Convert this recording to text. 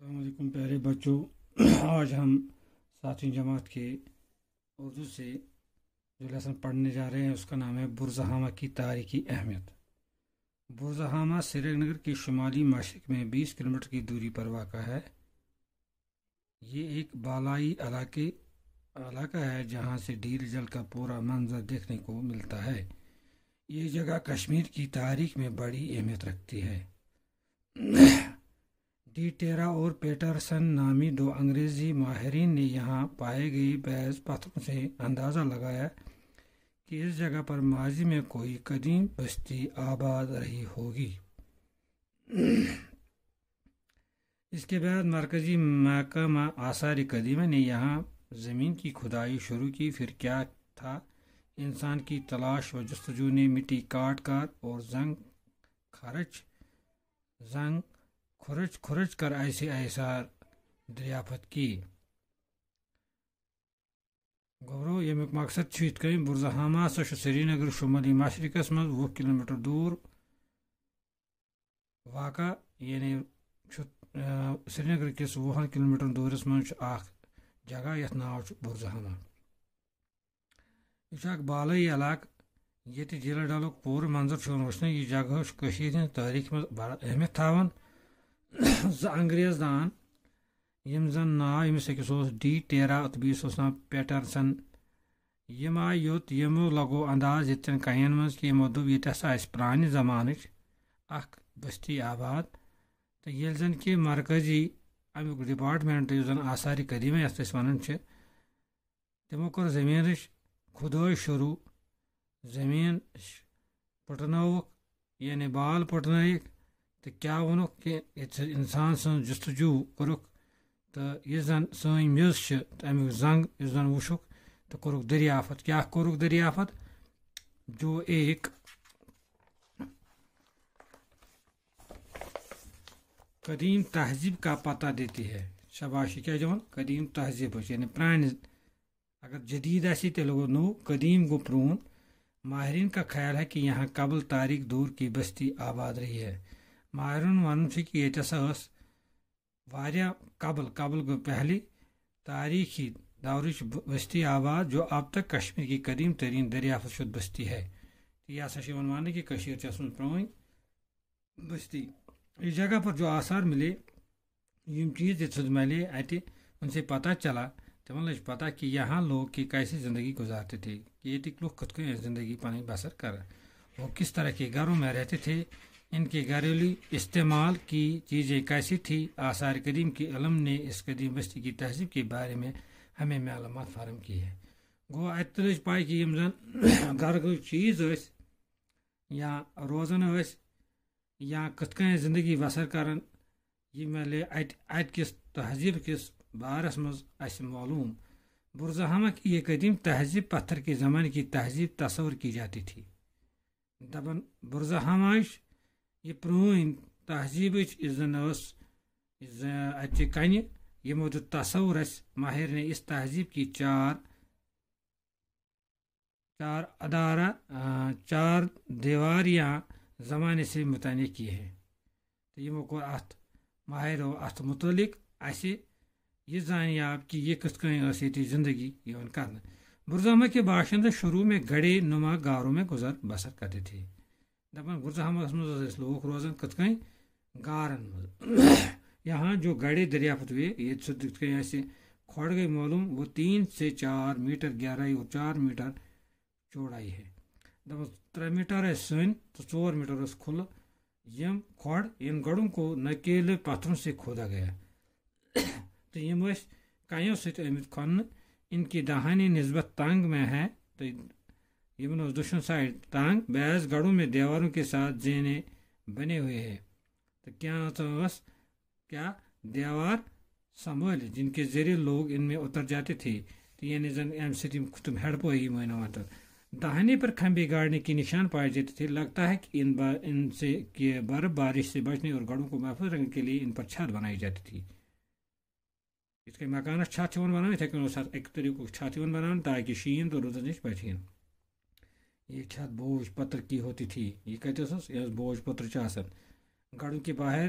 السلام علیکم پیارے بچوں. آج ہم 7ویں جماعت کے اردو سے جو لیسن پڑھنے جا رہے ہیں اس کا نام ہے برزہامہ کی تاریخی اہمیت. برزہامہ سری نگر کے شمالی مشرق میں 20 کلومیٹر کی دوری پر واقع ہے. یہ ایک بالائی علاقہ ہے جہاں سے ڈیل جل کا پورا منظر دیکھنے کو ملتا ہے. یہ جگہ کشمیر کی تاریخ میں بڑی اہمیت رکھتی ہے. ڈی ٹیرا اور پیٹرسن نامی دو انگریزی ماہرین نے یہاں پائے گئے بعض پتھروں سے اندازہ لگایا کہ اس جگہ پر ماضی میں کوئی قدیم بستی آباد رہی ہوگی. اس کے بعد مرکزی محکمہ آثار قدیمہ نے یہاں زمین کی کھدائی شروع کی. پھر کیا تھا، انسان کی تلاش و جستجو نے مٹی کاٹ کر اور زنگ کھرچ کر ایسے آثار دریافت کی. گورو یمیک مقصد چھ یتھ کن برزہامہ سا سری نگر شمالی مشرقس مز 20 کلومیٹر دور واقع، یعنی سری نگر کس 20 کلومیٹر دورس مز جگہ یتھ ناو برزہامہ. یہ بالائی علاقہ یہ جیل ڈلک پور منظر وچھنے. یہ جگہ کشیر ہند تاریخ مز بڑا اہمیت تھاون. انگریز دان یم زن ناو یمس اکس ڈی ٹیرا تو بیس ناو پیٹرسن، یم آئی یوت یمو لگو انداز یتن کین مز کہ یمو دوپ یہ ہسا پرانہ زمانچ اخ بستی آباد. تو یل زن کہ مرکزی امیک ڈپارٹمنٹ یس زن آثار قدیمہ یتھ أسۍ ونان چھِ، تمو کور زمینچ کھدٲے شروع. زمین پٹنوک یعنی بال پٹنٲیِکھ تو کیا وونُکھ کہ انسان سن جستجو کورُکھ. تو یس زن سٲنۍ میٚژ چھِ امیُک زنگ یس زن وٕچھُکھ تو کورُکھ دریافت. کیا کورُکھ دریافت؟ جو ایک قدیم تہذیب کا پتہ دیتی ہے. شاباشی کیا دِوان؟ قدیم تہذیب یعنی پرانہِ. اگر جدید آسہِ تیٚلہِ گوٚو نوٚو، قدیم گوٚو پرٛون. ماہرین کا خیال ہے کہ یہاں قبل تاریخ دور کی بستی آباد رہی ہے. ماہرین ون چھ کہ یہ ہسا واریاہ قبل گو پہلی تاریخی دورچ بستی آباد جو اب تک کشمیر کی قدیم ترین دریافت شد بستی ہے. یہ ہسا چھ ماننہٕ کہ کشیر چھ ٲسمٕژ پرٛٲنۍ بستی. اس جگہ پر جو آثار ملے، یم چیز یہ ملے اتہ، ان سے پتہ چلا، تمن لج پتہ کہ یہاں لوگ کی کیسی زندگی گزارتے تھے، کہ یہ لوگ کت کن زندگی پانی بسر کر، وہ کس طرح کے گھروں میں رہتے تھے، ان کے گھریلو استعمال کی چیزیں کیسی تھی. آثار قدیم کے علم نے اس قدیم بستی کی تہذیب کے بارے میں ہمیں معلومات فراہم کی ہے. گو ات لج پائی کہ یم زن گھر چیز ٲسۍ یا روزان ٲسۍ یا کت کن زندگی بسر کران، یہ ملے ات کس تہذیب کس بارس مز اس معلوم. برزہامہ کی یہ قدیم تہذیب پتھر کے زمانے کی تہذیب تصور کی جاتی تھی. دپان برزہامہ یہ پرٛٲنۍ تہذیبٕچ یُس زن ٲس اتچہِ کنہِ، یمو دیُت تصور اسہِ ماہر نے اس تہذیب کی چار دیواریاں زمانے سے متعلق کی ہے. تو یمو کوٚر اتھ ماہرو اتھ متعلق اسہِ یہ زانیاب کہ یہ کت کن ٲس ییٚتہِ زندگی یوان کرنہٕ. برزہامہ کے باشندے شروع میں گڑھے نما گاروں میں گزر بسر کرتے تھے. دپان برزہامہ مز لوگ روزان کت کن گارن مز. یہاں جو گڑھے دریافت ہوئے، یہ کت کن اسہِ کھوڑ گئی معلوم، وہ 3 سے 4 میٹر گہرائی اور 4 میٹر چوڑائی ہے. دپان 3 میٹر سن تو 4 میٹر کھلہ. یم کھوڑ ان گڑھوں کو نکیلے پتھروں سے کھودا گیا. تو یم کنوں ست آمت کھنہ. ان کی دہانی نسبت تنگ میں ہے، تو یمن دشن سائڈ تنگ. بعض گڑھوں میں دیواروں کے ساتھ زینے بنے ہوئے ہیں. تو کیا دیوار سنبھال جن کے ذریعے لوگ ان میں اتر جاتے تھے. تو یعنی زن ام سی تم ہیڈ پوئی مانو. دہانے پر کھمبے گاڑنے کے نشان پائے جاتے تھے. لگتا ہے کہ ان سے برف بارش سے بچنے اور گڑھوں کو محفوظ رکھنے کے لیے ان پر چھت بنائی جاتی تھی. اس کے مکانس چھت بنانا اتھے کن ایک طریقہ چھت بنانا تاکہ شین تو روزن نش بچین. یہ چھت بوجھ پتھر کی ہوتی تھی. یہ کتس یہ بوجھ پتھر. گڑھوں کے باہر